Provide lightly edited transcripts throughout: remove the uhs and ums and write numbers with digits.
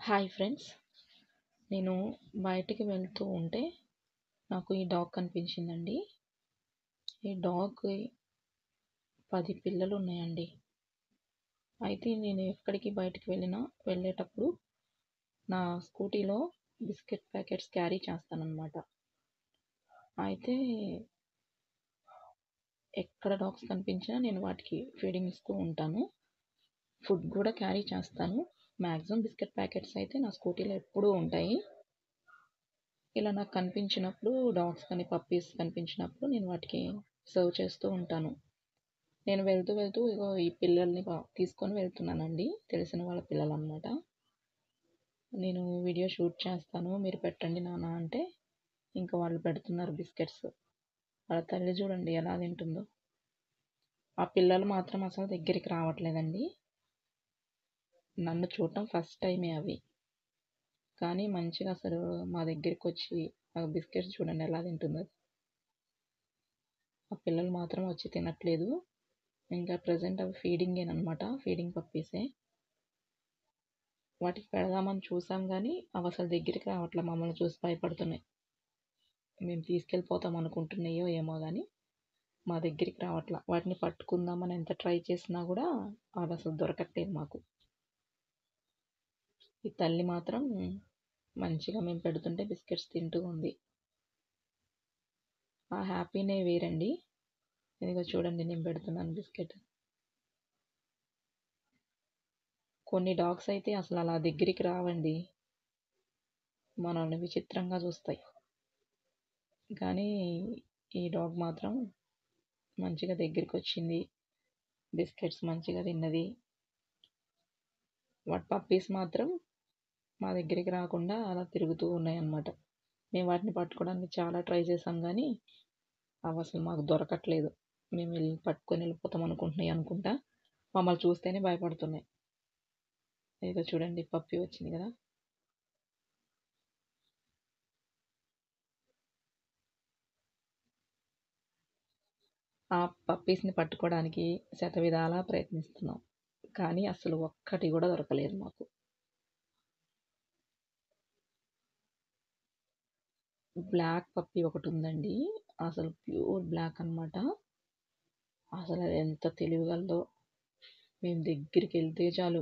Hi friends. నేను బయటికి వెళ్తూ ఉంటే నాకు ఈ డాగ్ కనిపించిందండి. ఈ డాగ్‌కి 10 పిల్లలు ఉన్నాయండి. అయితే నేను ఎక్కడికి బయటికి వెళ్ళేటప్పుడు నా స్కూటీలో బిస్కెట్ ప్యాకెట్స్ క్యారీ చేస్తానన్నమాట. అయితే ఎక్కడ డాగ్స్ కనిపించినా నేను వాటికి ఫీడింగ్ ఇస్తూ ఉంటాను. ఫుడ్ కూడా క్యారీ చేస్తాను. మాక్సిమం బిస్కెట్ ప్యాకెట్స్ అయితే నా స్కూటీలో ఎప్పుడూ ఉంటాయి. ఇలా నాకు కనిపించినప్పుడు డాగ్స్ కానీ పప్పీస్ కనిపించినప్పుడు నేను వాటికి సర్వ్ చేస్తూ ఉంటాను. నేను వెళ్తూ ఇగో ఈ పిల్లల్ని తీసుకొని వెళ్తున్నానండి. తెలిసిన వాళ్ళ పిల్లలన్నమాట. నేను వీడియో షూట్ చేస్తాను, మీరు పెట్టండి నాన్న అంటే ఇంకా వాళ్ళు పెడుతున్నారు బిస్కెట్స్. వాళ్ళ తల్లి చూడండి ఎలా తింటుందో. ఆ పిల్లలు మాత్రం అసలు దగ్గరికి రావట్లేదండి. నన్ను చూడటం ఫస్ట్ టైమే అవి. కానీ మంచిగా అసలు మా దగ్గరికి వచ్చి ఆ బిస్కెట్స్ చూడండి ఎలా తింటుందో. ఆ పిల్లలు మాత్రం వచ్చి తినట్లేదు. ఇంకా ప్రెజెంట్ అవి ఫీడింగేనమాట. ఫీడింగ్ పప్పీసే. వాటికి పెడదామని చూసాం గానీ అవి అసలు దగ్గరికి రావట్లే. మమ్మల్ని చూసి భయపడుతున్నాయి. మేము తీసుకెళ్ళిపోతాం అనుకుంటున్నాయో ఏమో గానీ మా దగ్గరికి రావట్లా. వాటిని పట్టుకుందామని ఎంత ట్రై చేసినా కూడా అవి అసలు దొరకట్లేదు మాకు. ఈ తల్లి మాత్రం మంచిగా మేము పెడుతుంటే బిస్కెట్స్ తింటూ ఉంది. ఆ హ్యాపీనే వేరండి. ఇదిగో చూడండి నేను పెడుతున్నాను బిస్కెట్. కొన్ని డాగ్స్ అయితే అసలు అలా దగ్గరికి రావండి. మనల్ని విచిత్రంగా చూస్తాయి. కానీ ఈ డాగ్ మాత్రం మంచిగా దగ్గరికి వచ్చింది. బిస్కెట్స్ మంచిగా తిన్నది. వాటి పప్పీస్ మాత్రం మా దగ్గరికి రాకుండా అలా తిరుగుతూ ఉన్నాయన్నమాట. మేము వాటిని పట్టుకోవడానికి చాలా ట్రై చేసాం కానీ అవి అసలు మాకు దొరకట్లేదు. మేము పట్టుకొని వెళ్ళిపోతాం అనుకుంటున్నాయి అనుకుంటా. మమ్మల్ని చూస్తేనే భయపడుతున్నాయి. ఇదిగో చూడండి పప్పీ వచ్చింది కదా. ఆ పప్పీస్ని పట్టుకోవడానికి శతవిధాలా ప్రయత్నిస్తున్నాం. కానీ అసలు ఒక్కటి కూడా దొరకలేదు మాకు. బ్లాక్ పప్పీ ఒకటి ఉందండి. అసలు ప్యూర్ బ్లాక్ అన్నమాట. అసలు అది ఎంత తెలివిగలదో. మేము దగ్గరికి వెళ్తే చాలు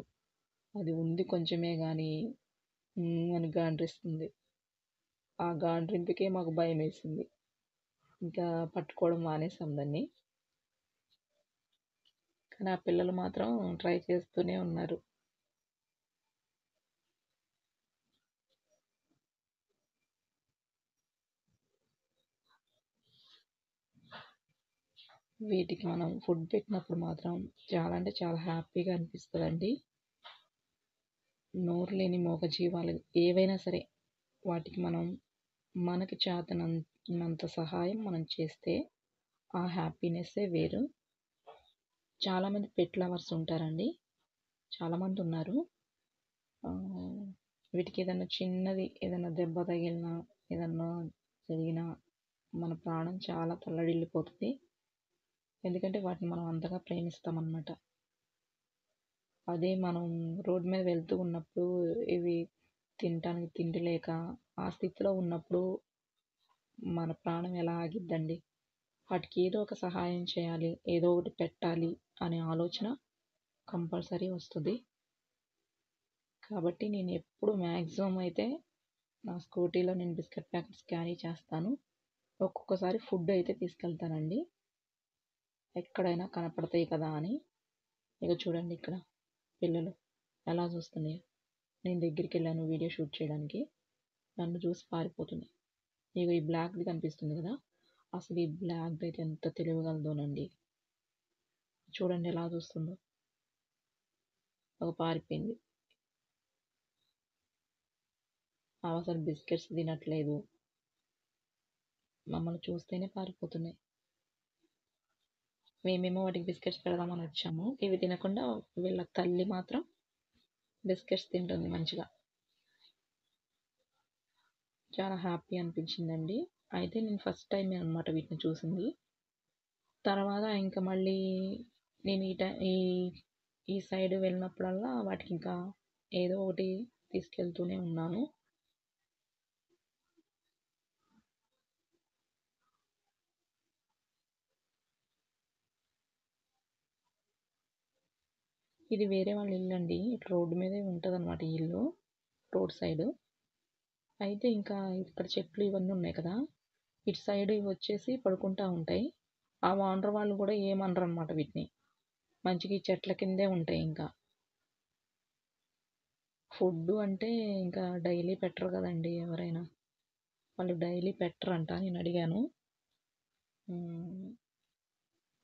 అది ఉంది కొంచెమే కానీ అని గాండ్రిస్తుంది. ఆ గాండ్రింపుకే మాకు భయం వేసింది. ఇంకా పట్టుకోవడం మానేసాం దాన్ని. కానీ ఆ పిల్లలు మాత్రం ట్రై చేస్తూనే ఉన్నారు. వీటికి మనం ఫుడ్ పెట్టినప్పుడు మాత్రం చాలా అంటే చాలా హ్యాపీగా అనిపిస్తుందండి. నోరు లేని మూగజీవాలు ఏవైనా సరే వాటికి మనం మనకి చేతనంత సహాయం మనం చేస్తే ఆ హ్యాపీనెస్సే వేరు. చాలామంది పెట్ లవర్స్ ఉంటారండి. చాలామంది ఉన్నారు. వీటికి ఏదైనా చిన్నది ఏదైనా దెబ్బ తగిలినా ఏదన్నా జరిగినా మన ప్రాణం చాలా తల్లడిల్లిపోతుంది. ఎందుకంటే వాటిని మనం అంతగా ప్రేమిస్తామన్నమాట. అదే మనం రోడ్డు మీద వెళ్తూ ఉన్నప్పుడు ఇవి తినటానికి తిండి లేక ఆ స్థితిలో ఉన్నప్పుడు మన ప్రాణం ఎలా ఆగిద్దండి. వాటికి ఏదో ఒక సహాయం చేయాలి, ఏదో ఒకటి పెట్టాలి అనే ఆలోచన కంపల్సరీ వస్తుంది. కాబట్టి నేను ఎప్పుడు మ్యాక్సిమం అయితే నా స్కూటీలో నేను బిస్కెట్ ప్యాకెట్స్ క్యారీ చేస్తాను. ఒక్కొక్కసారి ఫుడ్ అయితే తీసుకెళ్తానండి. ఎక్కడైనా కనపడతాయి కదా అని. ఇక చూడండి ఇక్కడ పిల్లలు ఎలా చూస్తున్నాయో. నేను దగ్గరికి వెళ్ళాను వీడియో షూట్ చేయడానికి. నన్ను చూసి పారిపోతున్నాయి. ఇక ఈ బ్లాక్ది కనిపిస్తుంది కదా. అసలు ఈ బ్లాక్ది అయితే ఎంత తెలియగలదోనండి. చూడండి ఎలా చూస్తుందో. ఒక పారిపోయింది. అసలు బిస్కెట్స్ తినట్లేదు. మమ్మల్ని చూస్తేనే పారిపోతున్నాయి. మేమేమో వాటికి బిస్కెట్స్ పెడదామని వచ్చాము. ఇవి తినకుండా వీళ్ళ తల్లి మాత్రం బిస్కెట్స్ తింటుంది మంచిగా. చాలా హ్యాపీ అనిపించిందండి. అయితే నేను ఫస్ట్ టైం అనమాట వీటిని చూసింది. తర్వాత ఇంకా మళ్ళీ నేను ఈ సైడ్ వెళ్ళినప్పుడల్లా వాటికి ఇంకా ఏదో ఒకటి తీసుకెళ్తూనే ఉన్నాను. ఇది వేరే వాళ్ళ ఇల్లండి. ఇటు రోడ్డు మీదే ఉంటదనమాట ఈ ఇల్లు. Road side. అయితే ఇంకా ఇక్కడ చెట్లు ఇవన్నీ ఉన్నాయి కదా! ఇటు సైడ్ ఇవొచ్చేసి పడుకుంటా ఉంటాయి. ఆ ఓనర్ వాళ్ళు గూడా ఏమనరనమాట వీటిని. మంచిగా ఈ చెట్ల కిందే ఉంటాయి ఇంకా. ఫుడ్డు అంటే ఇంకా డైలీ పెట్టరు గదండీ ఎవరైనా. వాళ్ళు డైలీ పెట్టరంట. నేనడిగాను.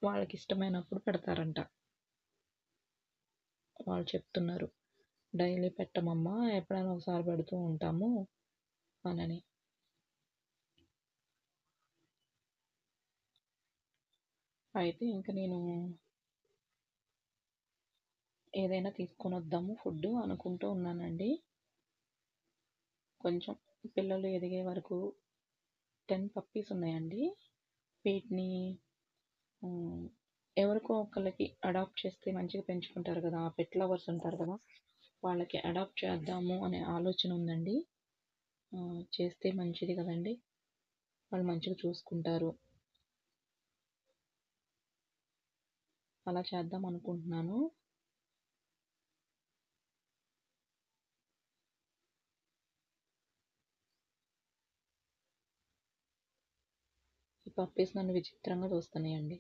వాళ్ళకిష్టమైనప్పుడు పెడతారంట. వాళ్ళు చెప్తున్నారు. డైలీ పెట్టమమ్మా, ఎప్పుడైనా ఒకసారి పెడుతూ ఉంటాము అనని. అయితే ఇంక నేను ఏదైనా తీసుకొనొద్దాము ఫుడ్డు అనుకుంటూ ఉన్నానండి. కొంచెం పిల్లలు ఎదిగే వరకు 10 పప్పీస్ ఉన్నాయండి. వీటిని హ్మ్, ఎవరికో ఒకళ్ళకి అడాప్ట్ చేస్తే మంచిగా పెంచుకుంటారు గదా! పెట్ లవర్స్ ఉంటారు కదా! వాళ్ళకి అడాప్ట్ చేద్దాము అనే ఆలోచన ఉందండి. చేస్తే మంచిది కదండీ! వాళ్ళు మంచిగా చూసుకుంటారు. అలా చేద్దాం అనుకుంటున్నాను. ఈ పప్పీస్ నన్ను విచిత్రంగా చూస్తున్నాయండి.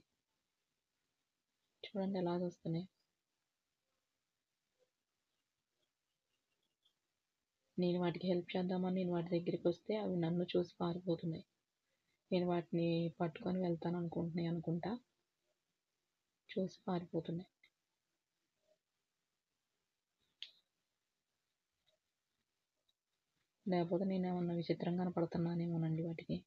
చూడండి ఎలా చూస్తున్నాయి. నేను వాటికి హెల్ప్ చేద్దామని నేను వాటి దగ్గరికి వస్తే అవి నన్ను చూసి పారిపోతున్నాయి. నేను వాటిని పట్టుకొని వెళ్తాను అనుకుంటున్నాయి అనుకుంటా. చూసి పారిపోతున్నాయి. లేకపోతే నేనేమన్నా విచిత్రంగా కనపడుతున్నానేమోనండి వాటికి.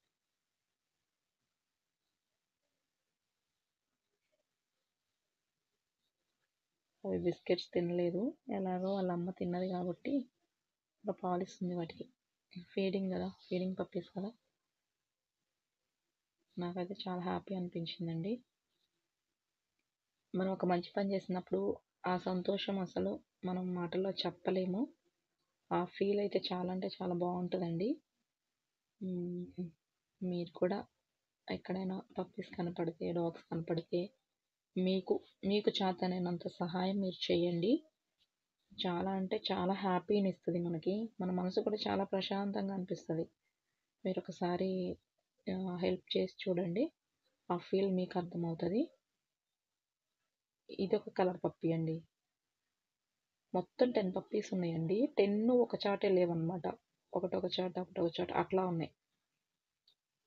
అవి బిస్కెట్స్ తినలేదు. ఎలాగో వాళ్ళ అమ్మ తిన్నది కాబట్టి ఇంకా పాలిస్తుంది వాటికి. ఫీడింగ్ కదా! ఫీడింగ్ పప్పీస్ కదా! నాకైతే చాలా హ్యాపీ అనిపించిందండి. మనం ఒక మంచి పని చేసినప్పుడు ఆ సంతోషం అసలు మనం మాటల్లో చెప్పలేము. ఆ ఫీల్ అయితే చాలా అంటే చాలా బావుంటదండి. మీరు కూడా ఎక్కడైనా పప్పీస్ కనపడితే, డాగ్స్ కనపడితే మీకు మీకు చేతనైనంత సహాయం మీరు చేయండి. చాలా అంటే చాలా హ్యాపీనిస్తది మనకి. మన మనసు కూడా చాలా ప్రశాంతంగా అనిపిస్తది. మీరొకసారి హెల్ప్ చేసి చూడండి. ఆ ఫీల్ మీకు అర్థమవుతది. ఇదొక కలర్ పప్పీ అండి. మొత్తం 10 పప్పీస్ ఉన్నాయండి. 10 ఒక చాటే లేవన్నమాట. ఒకటొక చాట, ఒకటొక చాట అట్లా ఉన్నాయి.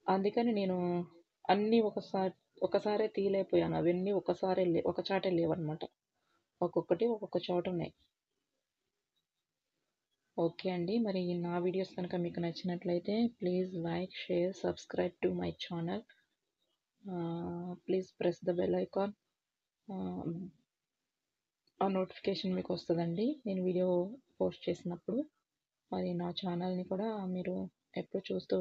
అందుకని నేను అన్నీ ఒకసారే తీయలేకపోయాను. అవన్నీ ఒక చాటే లేవన్నమాట. ఒక్కొక్కటి ఒక్కొక్క చోటున్నాయి. ఓకే అండి. మరి నా వీడియోస్ కనుక మీకు నచ్చినట్లయితే please like, share, subscribe to my channel. Please press the bell icon. ఆహ్, ఆ నోటిఫికేషన్ మీకొస్తదండి. నేను వీడియో పోస్ట్ చేసినప్పుడు. మరి నా ఛానల్‌ని కూడా మీరు ఎప్పుడు చూస్తూ